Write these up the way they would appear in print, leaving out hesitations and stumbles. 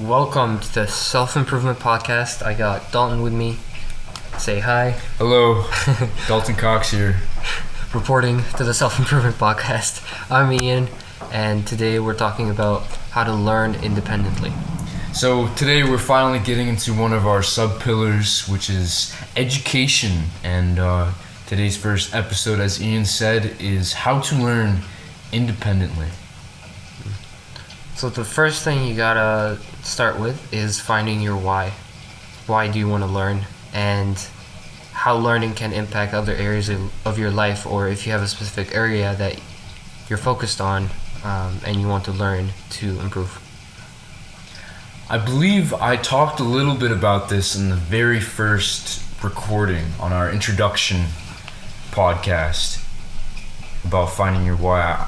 Welcome to the Self-Improvement Podcast. I got Dalton with me. Say hi. Hello, Dalton Cox here. Reporting to the Self-Improvement Podcast. I'm Ian, and today we're talking about how to learn independently. So today we're finally getting into one of our sub-pillars, which is education. And today's first episode, as Ian said, is how to learn independently. So the first thing you gotta start with is finding your why. Why do you want to learn, and how learning can impact other areas of your life, or if you have a specific area that you're focused on and you want to learn to improve. I believe I talked a little bit about this in the very first recording on our introduction podcast about finding your why.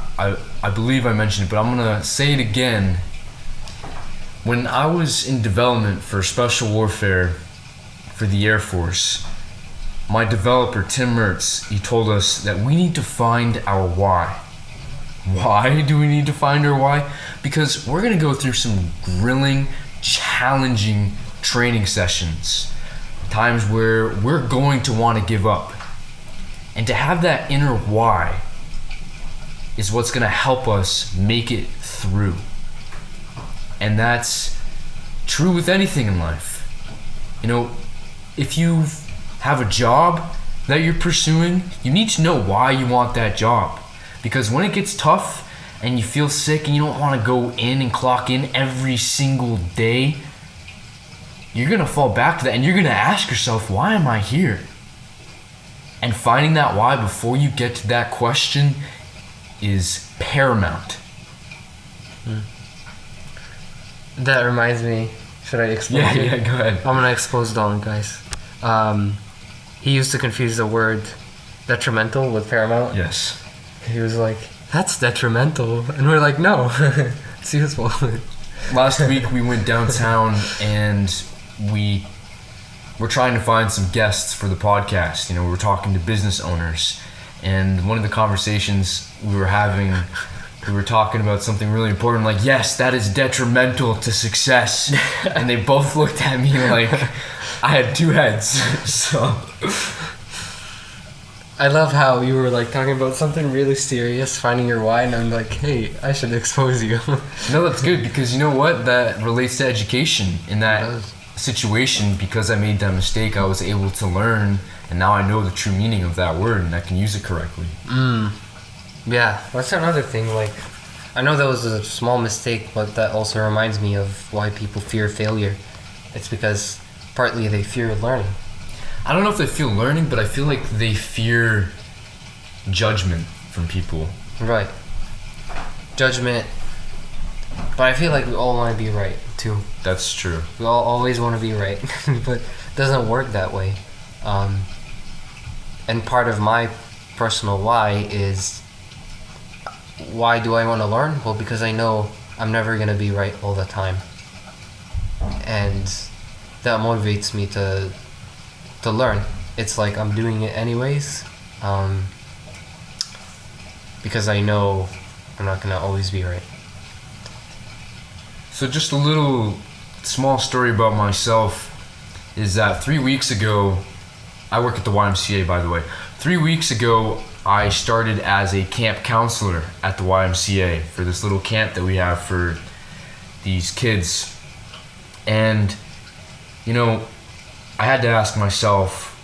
I believe I mentioned it, but I'm going to say it again. When I was in development for special warfare for the Air Force, my developer, Tim Mertz, he told us that we need to find our why. Why do we need to find our why? Because we're going to go through some grilling, challenging training sessions. Times where we're going to want to give up. And to have that inner why is what's going to help us make it through. And that's true with anything in life. You know, if you have a job that you're pursuing, you need to know why you want that job. Because when it gets tough and you feel sick and you don't want to go in and clock in every single day, you're going to fall back to that and you're going to ask yourself, why am I here? And finding that why before you get to that question is paramount. That reminds me, should I explain? Yeah, go ahead. I'm going to expose Dalton, guys. He used to confuse the word detrimental with paramount. Yes. He was like, that's detrimental. And we're like, no, it's useful. Last week we went downtown and we were trying to find some guests for the podcast. You know, we were talking to business owners. And one of the conversations we were having, we were talking about something really important, like, yes, that is detrimental to success. And they both looked at me like I had two heads. So I love how you were like talking about something really serious, finding your why, and I'm like, hey, I should expose you. No, that's good, because you know what? That relates to education. In that situation, because I made that mistake, I was able to learn, and now I know the true meaning of that word and I can use it correctly. Yeah, that's another thing. Like, I know that was a small mistake, but that also reminds me of why people fear failure. It's because partly they fear learning. I don't know if they feel learning, but I feel like they fear judgment from people. Right. Judgment. But I feel like we all want to be right, too. That's true. We all always want to be right, but it doesn't work that way. And part of my personal why is, why do I want to learn? Well, because I know I'm never going to be right all the time. And that motivates me to learn. It's like I'm doing it anyways, because I know I'm not going to always be right. So just a little small story about myself is that 3 weeks ago, I work at the YMCA, by the way. 3 weeks ago, I started as a camp counselor at the YMCA for this little camp that we have for these kids. And, you know, I had to ask myself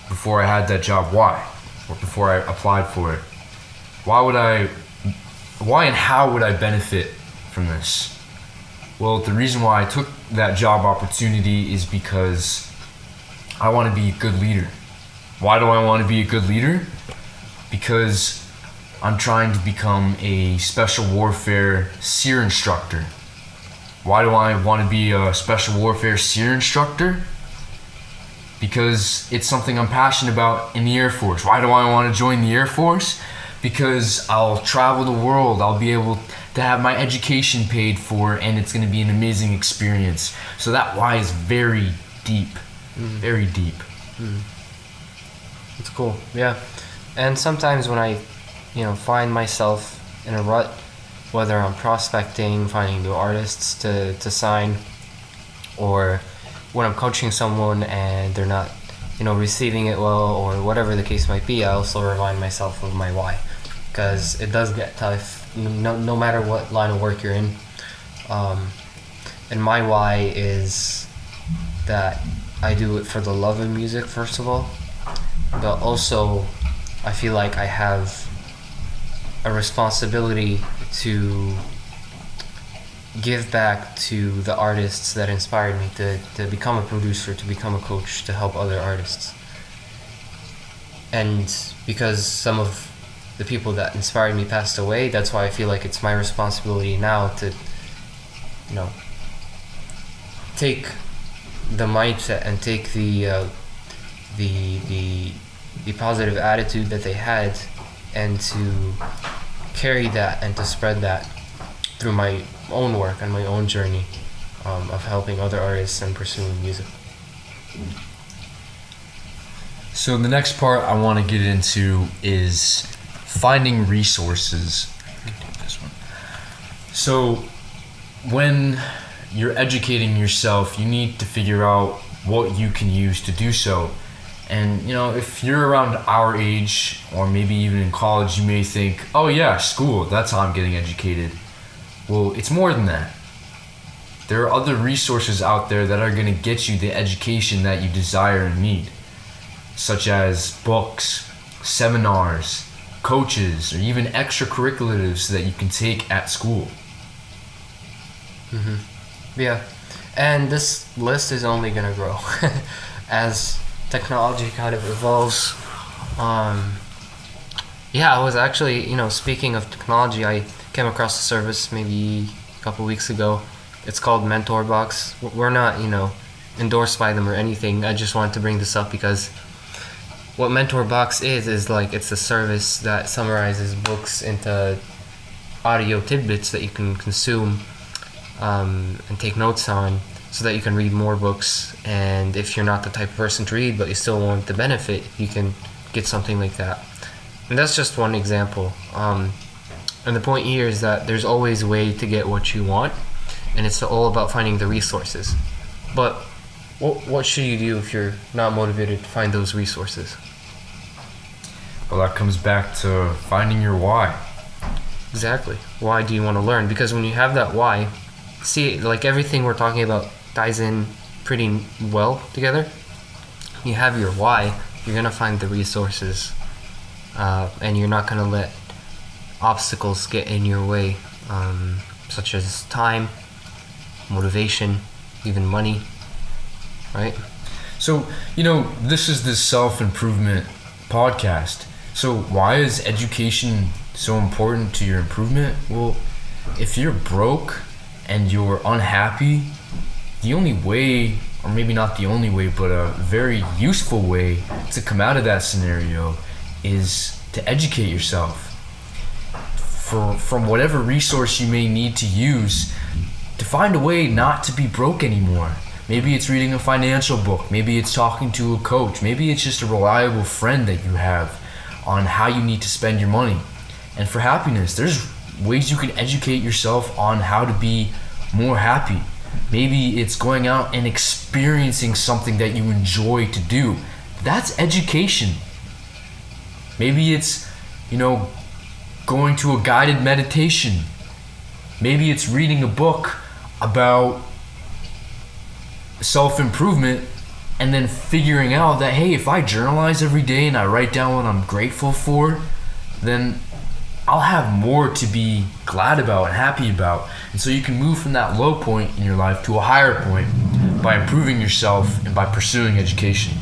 before I had that job, why? Or before I applied for it. Why and how would I benefit from this? Well, the reason why I took that job opportunity is because I want to be a good leader. Why do I want to be a good leader? Because I'm trying to become a special warfare SEER instructor. Why do I want to be a special warfare SEER instructor? Because it's something I'm passionate about in the Air Force. Why do I want to join the Air Force? Because I'll travel the world. I'll be able to have my education paid for, and it's going to be an amazing experience. So that why is very deep. Very deep. It's cool. Yeah. And sometimes when I, find myself in a rut, whether I'm prospecting, finding new artists to sign, or when I'm coaching someone and they're not, receiving it well, or whatever the case might be, I also remind myself of my why, because it does get tough, no matter what line of work you're in. And my why is that I do it for the love of music, first of all, but also I feel like I have a responsibility to give back to the artists that inspired me to become a producer, to become a coach, to help other artists. And because some of the people that inspired me passed away, that's why I feel like it's my responsibility now to, take the mindset and take the positive attitude that they had, and to carry that and to spread that through my own work and my own journey of helping other artists and pursuing music. So the next part I want to get into is finding resources. So when you're educating yourself, you need to figure out what you can use to do so. And if you're around our age, or maybe even in college, you may think, oh yeah, school, that's how I'm getting educated. Well, it's more than that. There are other resources out there that are going to get you the education that you desire and need, such as books, seminars, coaches, or even extracurriculars that you can take at school. Yeah, and this list is only going to grow as technology kind of evolves. I was actually, speaking of technology, I came across a service maybe a couple weeks ago. It's called MentorBox. We're not, endorsed by them or anything. I just wanted to bring this up because what MentorBox is like, it's a service that summarizes books into audio tidbits that you can consume and take notes on, so that you can read more books. And if you're not the type of person to read but you still want to benefit, you can get something like that. And that's just one example. And the point here is that there's always a way to get what you want, and it's all about finding the resources. But what should you do if you're not motivated to find those resources? Well, that comes back to finding your why. Exactly. Why do you want to learn? Because when you have that why, see, like everything we're talking about ties in pretty well together. You have your why, you're going to find the resources, and you're not going to let obstacles get in your way, such as time, motivation, even money, right? So, this is the self-improvement podcast. So why is education so important to your improvement? Well, if you're broke and you're unhappy, the only way, or maybe not the only way, but a very useful way to come out of that scenario is to educate yourself from whatever resource you may need to use to find a way not to be broke anymore. Maybe it's reading a financial book, maybe it's talking to a coach, maybe it's just a reliable friend that you have on how you need to spend your money. And for happiness, there's ways you can educate yourself on how to be more happy. Maybe it's going out and experiencing something that you enjoy to do. That's education. Maybe it's, going to a guided meditation. Maybe it's reading a book about self-improvement and then figuring out that, hey, if I journalize every day and I write down what I'm grateful for, then I'll have more to be glad about and happy about. And so you can move from that low point in your life to a higher point by improving yourself and by pursuing education.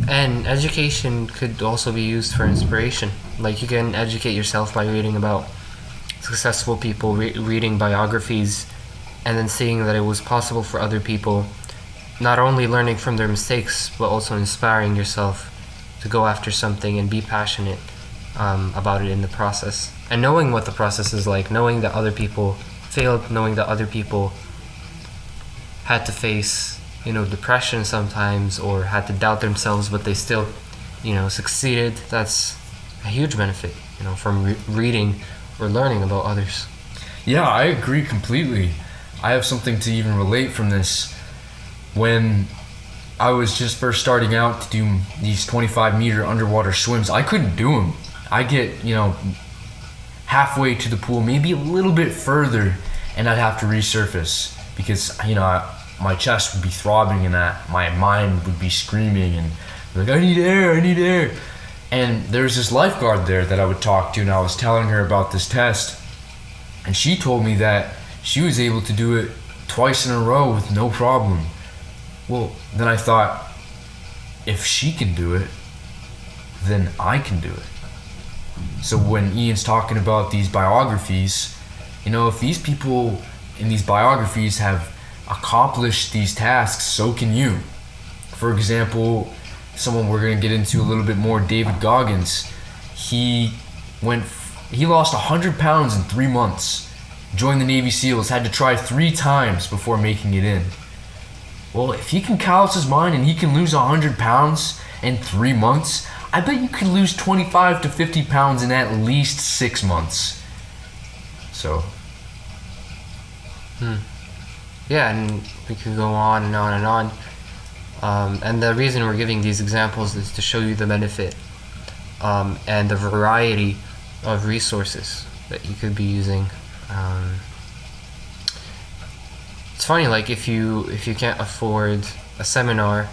And education could also be used for inspiration. Like, you can educate yourself by reading about successful people, reading biographies, and then seeing that it was possible for other people, not only learning from their mistakes, but also inspiring yourself to go after something and be passionate about it in the process. And knowing what the process is like, knowing that other people failed, knowing that other people had to face, depression sometimes, or had to doubt themselves, but they still, succeeded. That's a huge benefit, from reading or learning about others. Yeah, I agree completely. I have something to even relate from this. When I was just first starting out to do these 25-meter underwater swims, I couldn't do them. I get, halfway to the pool, maybe a little bit further, and I'd have to resurface because, my chest would be throbbing and that my mind would be screaming and like, I need air. And there's this lifeguard there that I would talk to, and I was telling her about this test, and she told me that she was able to do it twice in a row with no problem. Well, then I thought, if she can do it, then I can do it. So when Ian's talking about these biographies, if these people in these biographies have accomplished these tasks, so can you. For example, someone we're going to get into a little bit more, David Goggins. He lost 100 pounds in 3 months, joined the Navy SEALs, had to try 3 times before making it in. Well, if he can callous his mind and he can lose 100 pounds in 3 months, I bet you can lose 25 to 50 pounds in at least 6 months. So. Yeah, and we could go on and on and on. And the reason we're giving these examples is to show you the benefit and the variety of resources that you could be using. It's funny, like if you can't afford a seminar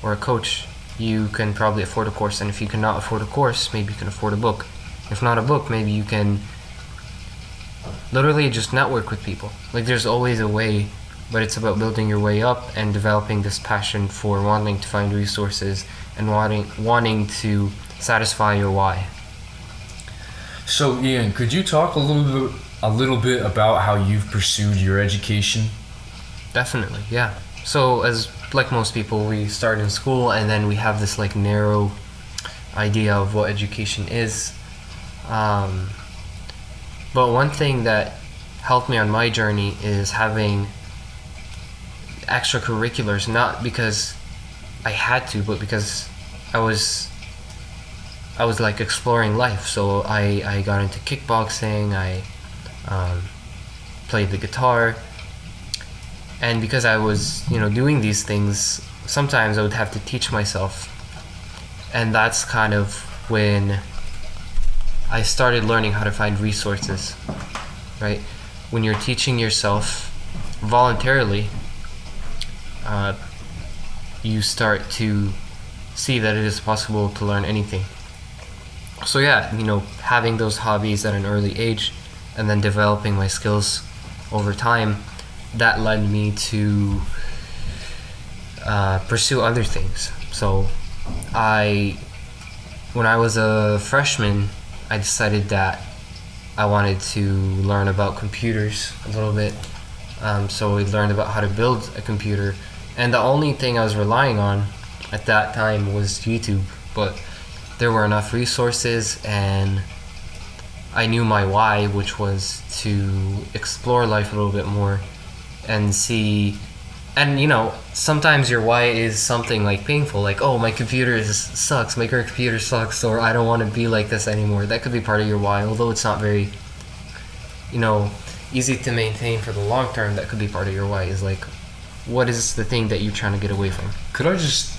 or a coach, you can probably afford a course. And if you cannot afford a course, maybe you can afford a book. If not a book, maybe you can literally just network with people. Like there's always a way, but it's about building your way up and developing this passion for wanting to find resources and wanting to satisfy your why. So Ian, could you talk a little bit about how you've pursued your education? Definitely, yeah. So as like most people, we start in school and then we have this like narrow idea of what education is. But one thing that helped me on my journey is having extracurriculars, not because I had to, but because I was like exploring life. So I got into kickboxing, I played the guitar, and because I was doing these things, sometimes I would have to teach myself, and that's kind of when I started learning how to find resources, right? When you're teaching yourself voluntarily, you start to see that it is possible to learn anything. So yeah, having those hobbies at an early age and then developing my skills over time, that led me to pursue other things. So when I was a freshman, I decided that I wanted to learn about computers a little bit. So we learned about how to build a computer, and the only thing I was relying on at that time was YouTube, but there were enough resources and I knew my why, which was to explore life a little bit more and see. And sometimes your why is something like painful, like, oh, my computer sucks, my current computer sucks, or I don't want to be like this anymore. That could be part of your why, although it's not very easy to maintain for the long term. That could be part of your why, is like, what is the thing that you're trying to get away from? Could I just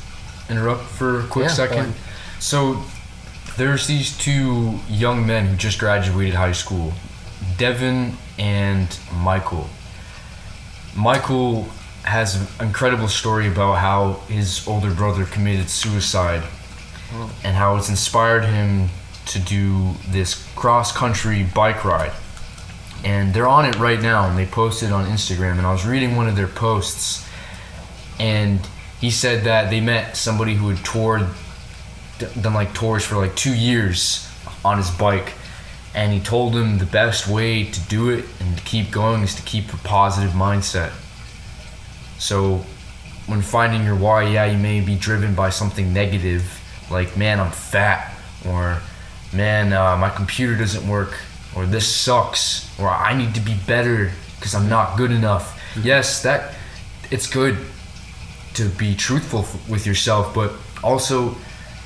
interrupt for a quick second? So there's these 2 young men who just graduated high school, Devin and Michael. Michael has an incredible story about how his older brother committed suicide and how it's inspired him to do this cross-country bike ride. And they're on it right now, and they posted on Instagram, and I was reading one of their posts, and he said that they met somebody who had done like tours for like 2 years on his bike, and he told him the best way to do it and to keep going is to keep a positive mindset. So when finding your why, yeah, you may be driven by something negative, like, man, I'm fat, or man, my computer doesn't work, or this sucks, or I need to be better because I'm not good enough. Yes, that it's good to be truthful with yourself, but also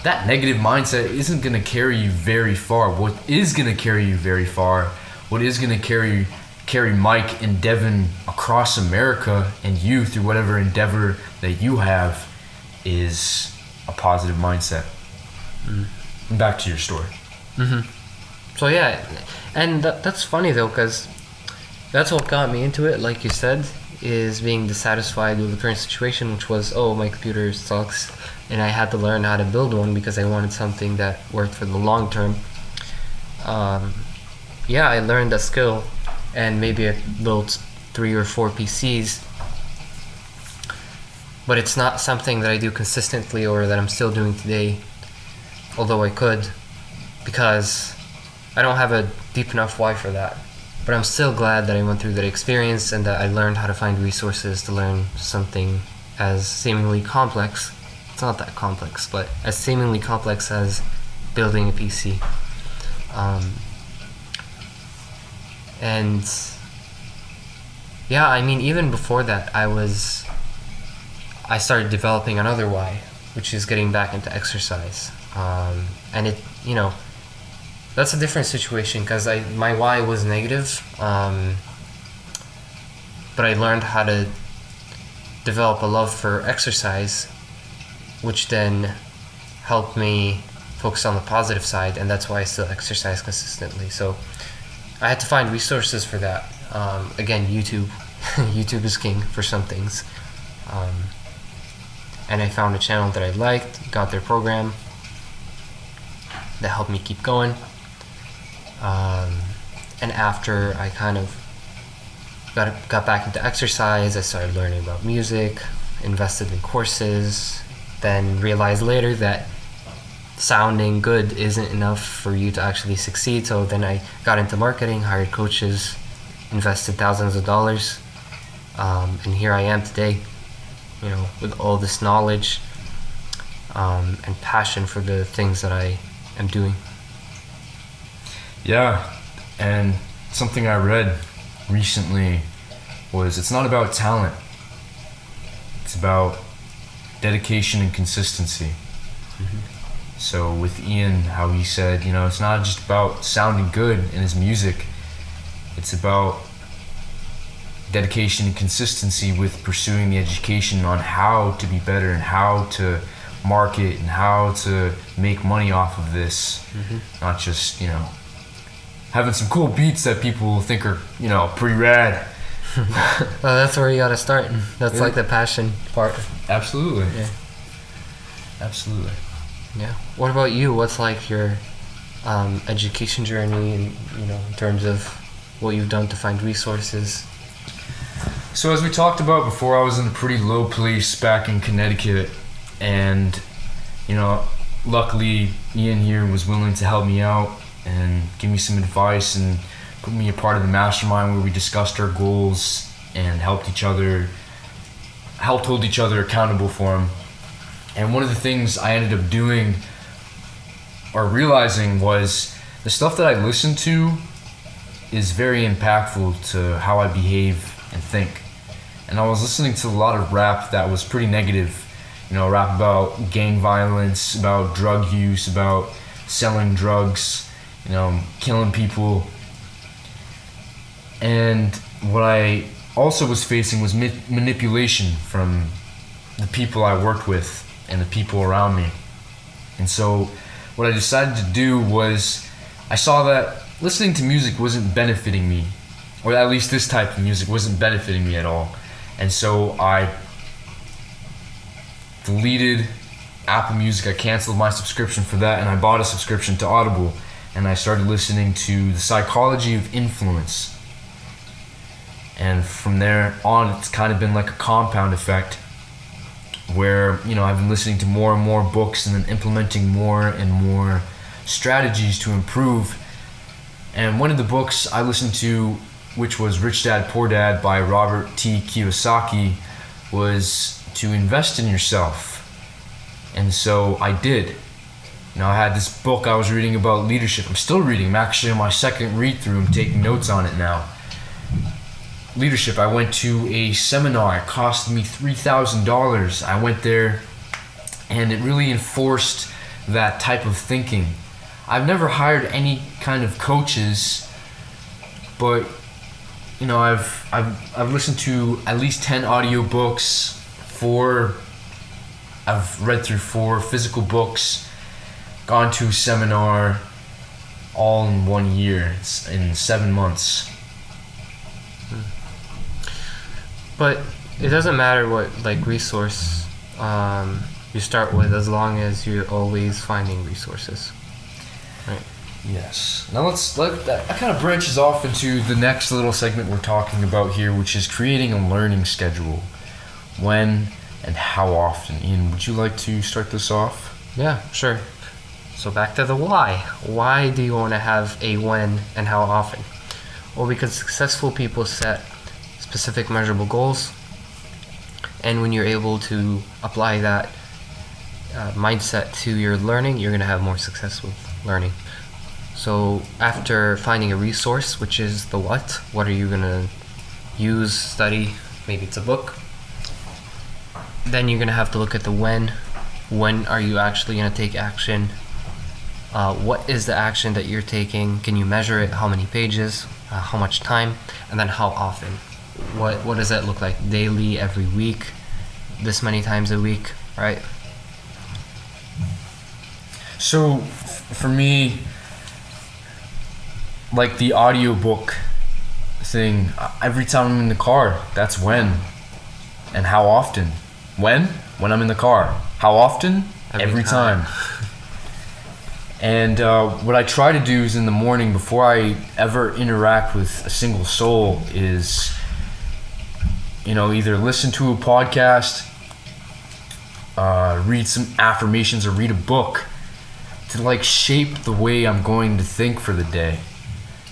that negative mindset isn't going to carry you very far. What is going to carry you very far, what is going to carry Mike and Devin across America and you through whatever endeavor that you have is a positive mindset. Back to your story. So yeah, and that's funny though, because that's what got me into it, like you said, is being dissatisfied with the current situation, which was, oh, my computer sucks, and I had to learn how to build one because I wanted something that worked for the long term. Yeah, I learned that skill and maybe I built 3 or 4 PCs, but it's not something that I do consistently or that I'm still doing today, although I could, because I don't have a deep enough why for that. But I'm still glad that I went through that experience and that I learned how to find resources to learn something as seemingly complex. It's not that complex, but as seemingly complex as building a PC. And yeah, I mean, even before that, I started developing another why, which is getting back into exercise. And it, that's a different situation because my why was negative, but I learned how to develop a love for exercise, which then helped me focus on the positive side, and that's why I still exercise consistently. So I had to find resources for that. Again, YouTube. YouTube is king for some things. And I found a channel that I liked, got their program that helped me keep going. And after I kind of got back into exercise, I started learning about music, invested in courses, then realized later that sounding good isn't enough for you to actually succeed. So then I got into marketing, hired coaches, invested thousands of dollars, and here I am today, with all this knowledge and passion for the things that I am doing. Yeah, and something I read recently was it's not about talent, it's about dedication and consistency. So with Ian, how he said, it's not just about sounding good in his music, it's about dedication and consistency with pursuing the education on how to be better and how to market and how to make money off of this. Not just, having some cool beats that people think are, pretty rad. Well, that's where you gotta start. That's like the passion part. Absolutely. Yeah. Absolutely. Yeah. What about you? What's like your education journey, and in terms of what you've done to find resources? So as we talked about before, I was in a pretty low place back in Connecticut, and luckily Ian here was willing to help me out and give me some advice and put me a part of the mastermind where we discussed our goals and helped hold each other accountable for them. And one of the things I ended up doing or realizing was the stuff that I listen to is very impactful to how I behave and think. And I was listening to a lot of rap that was pretty negative, rap about gang violence, about drug use, about selling drugs, killing people. And what I also was facing was manipulation from the people I worked with and the people around me. And so what I decided to do was I saw that listening to music wasn't benefiting me, or at least this type of music wasn't benefiting me at all. And so I deleted Apple Music. I canceled my subscription for that, and I bought a subscription to Audible, and I started listening to The Psychology of Influence. And from there on, it's kind of been like a compound effect where, I've been listening to more and more books and then implementing more and more strategies to improve. And one of the books I listened to, which was Rich Dad Poor Dad by Robert T. Kiyosaki, was to invest in yourself. And so I did. I had this book I was reading about leadership. I'm still reading. I'm actually on my second read through. I'm taking notes on it now. Leadership. I went to a seminar. It cost me $3,000. I went there and it really enforced that type of thinking. I've never hired any kind of coaches, but I've listened to at least 10 audiobooks, I've read through 4 physical books, gone to a seminar, all in 1 year, in 7 months. But it doesn't matter what resource you start with, as long as you're always finding resources, right? Yes. Now that kind of branches off into the next little segment we're talking about here, which is creating a learning schedule. When and how often? Ian, would you like to start this off? Yeah, sure. So back to the why. Why do you want to have a when and how often? Well, because successful people set specific measurable goals, and when you're able to apply that mindset to your learning, you're going to have more success with learning. So after finding a resource, which is the what are you going to use, study, maybe it's a book, then you're going to have to look at the when are you actually going to take action, what is the action that you're taking, can you measure it, how many pages, how much time, and then how often. What does that look like? Daily, every week, this many times a week, right? So for me, like the audiobook thing, every time I'm in the car, that's when and how often. When I'm in the car. How often? Every time. And what I try to do is in the morning, before I ever interact with a single soul, is either listen to a podcast, read some affirmations, or read a book to shape the way I'm going to think for the day.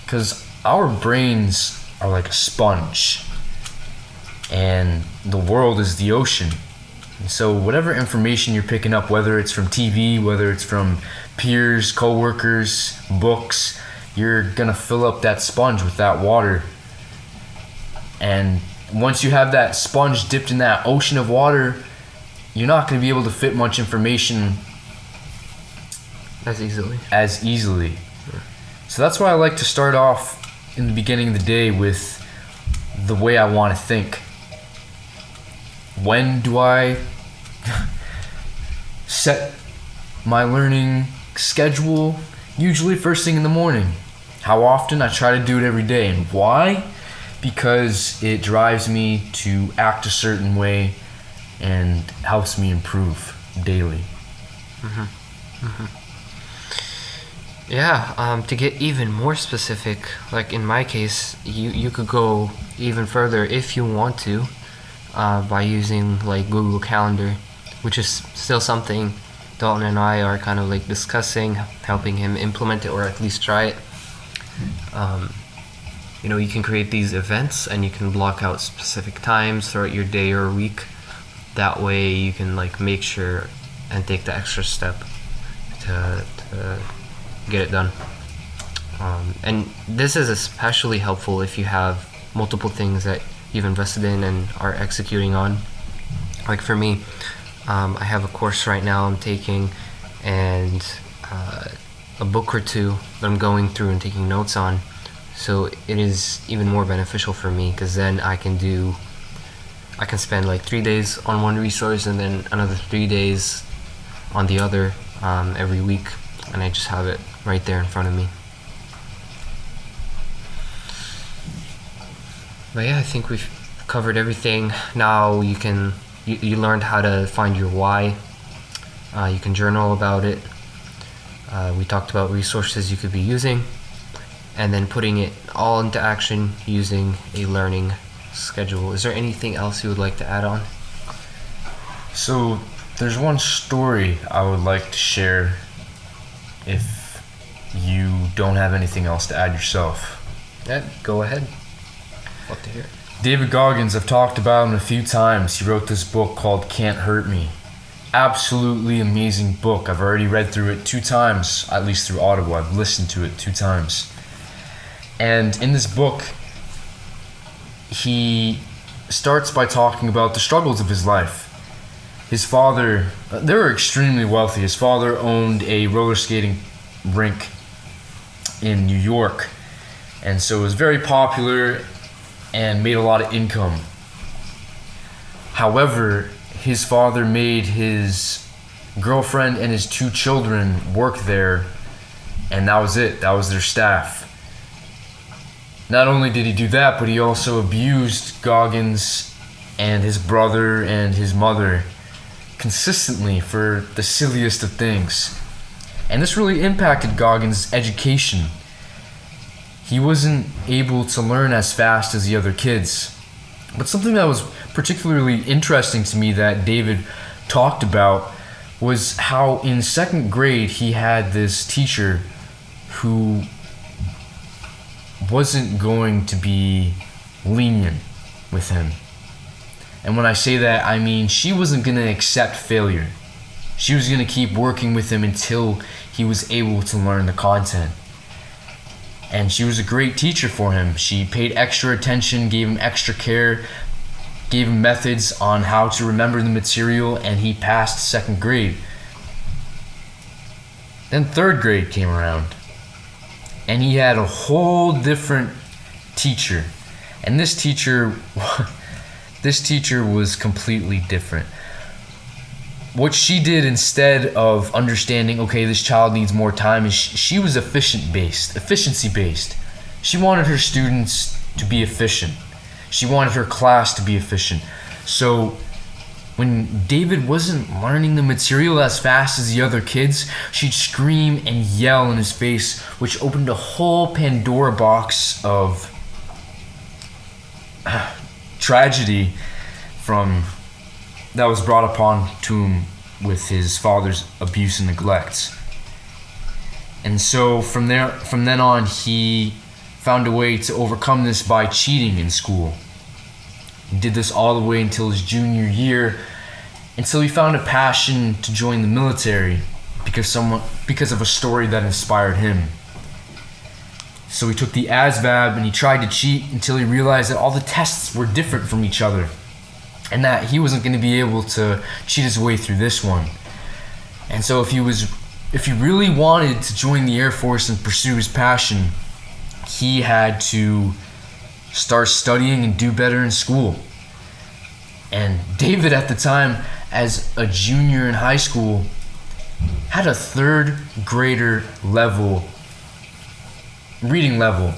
Because our brains are like a sponge, and the world is the ocean. And so whatever information you're picking up, whether it's from TV, whether it's from peers, coworkers, books, you're gonna fill up that sponge with that water. And once you have that sponge dipped in that ocean of water, you're not gonna be able to fit much information as easily. So that's why I like to start off in the beginning of the day with the way I want to think. When do I set my learning schedule? Usually first thing in the morning. How often? I try to do it every day. And why? Because it drives me to act a certain way and helps me improve daily. Yeah, to get even more specific, like in my case, you could go even further if you want to, by using Google Calendar, which is still something Dalton and I are kind of discussing, helping him implement it or at least try it. You can create these events and you can block out specific times throughout your day or week. That way you can make sure and take the extra step to get it done. And this is especially helpful if you have multiple things that you've invested in and are executing on. Like for me, I have a course right now I'm taking, and a book or two that I'm going through and taking notes on. So it is even more beneficial for me, because then I can spend 3 days on one resource and then another 3 days on the other every week, and I just have it right there in front of me. But yeah, I think we've covered everything. Now you learned how to find your why. You can journal about it. We talked about resources you could be using, and then putting it all into action using a learning schedule. Is there anything else you would like to add on? So there's one story I would like to share if you don't have anything else to add yourself. Yeah, go ahead. Love to hear it. David Goggins, I've talked about him a few times. He wrote this book called Can't Hurt Me. Absolutely amazing book. I've already read through it 2 times, at least through Audible. I've listened to it 2 times. And in this book, he starts by talking about the struggles of his life. His father, they were extremely wealthy. His father owned a roller skating rink in New York. And so it was very popular. and made a lot of income. However, his father made his girlfriend and his 2 children work there, and that was it. That was their staff. Not only did he do that, but he also abused Goggins and his brother and his mother consistently for the silliest of things. And this really impacted Goggins' education. He wasn't able to learn as fast as the other kids. But something that was particularly interesting to me that David talked about was how in 2nd grade he had this teacher who wasn't going to be lenient with him. And when I say that, I mean she wasn't going to accept failure. She was going to keep working with him until he was able to learn the content. And she was a great teacher for him. She paid extra attention, gave him extra care, gave him methods on how to remember the material, and he passed 2nd grade. Then 3rd grade came around, and he had a whole different teacher. And this teacher was completely different. What she did instead of understanding, okay, this child needs more time, is she was efficiency based. She wanted her students to be efficient. She wanted her class to be efficient. So when David wasn't learning the material as fast as the other kids, she'd scream and yell in his face, which opened a whole Pandora box of tragedy that was brought upon to him with his father's abuse and neglect. And so from then on, he found a way to overcome this by cheating in school. He did this all the way until his junior year, until he found a passion to join the military because of a story that inspired him. So he took the ASVAB and he tried to cheat until he realized that all the tests were different from each other, and that he wasn't going to be able to cheat his way through this one. And so if he really wanted to join the Air Force and pursue his passion, he had to start studying and do better in school. And David at the time, as a junior in high school, had a 3rd grader reading level.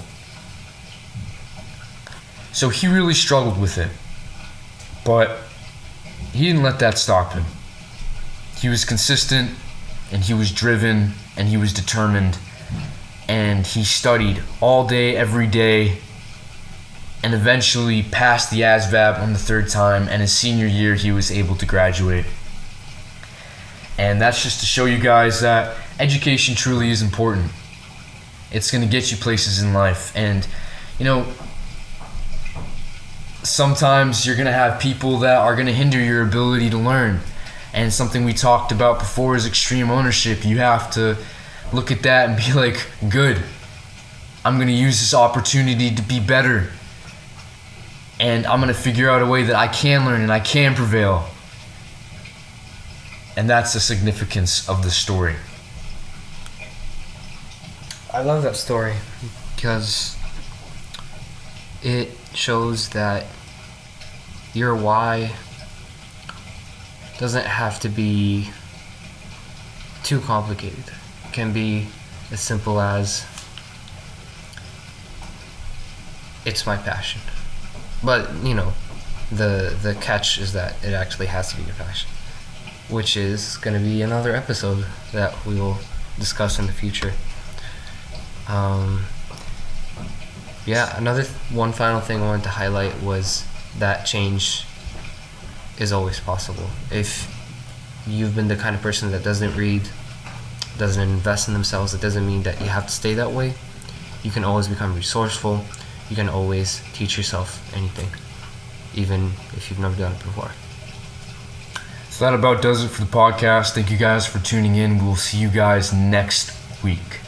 So he really struggled with it. But he didn't let that stop him. He was consistent, and he was driven, and he was determined, and he studied all day, every day, and eventually passed the ASVAB on the 3rd time, and his senior year he was able to graduate. And that's just to show you guys that education truly is important. It's going to get you places in life. And, sometimes you're going to have people that are going to hinder your ability to learn. And something we talked about before is extreme ownership. You have to look at that and be like, good, I'm going to use this opportunity to be better. And I'm going to figure out a way that I can learn and I can prevail. And that's the significance of the story. I love that story because it shows that your why doesn't have to be too complicated. It can be as simple as, it's my passion. But, the catch is that it actually has to be your passion, which is going to be another episode that we will discuss in the future. One final thing I wanted to highlight was that change is always possible. If you've been the kind of person that doesn't read, doesn't invest in themselves, it doesn't mean that you have to stay that way. You can always become resourceful. You can always teach yourself anything, even if you've never done it before. So that about does it for the podcast. Thank you guys for tuning in. We'll see you guys next week.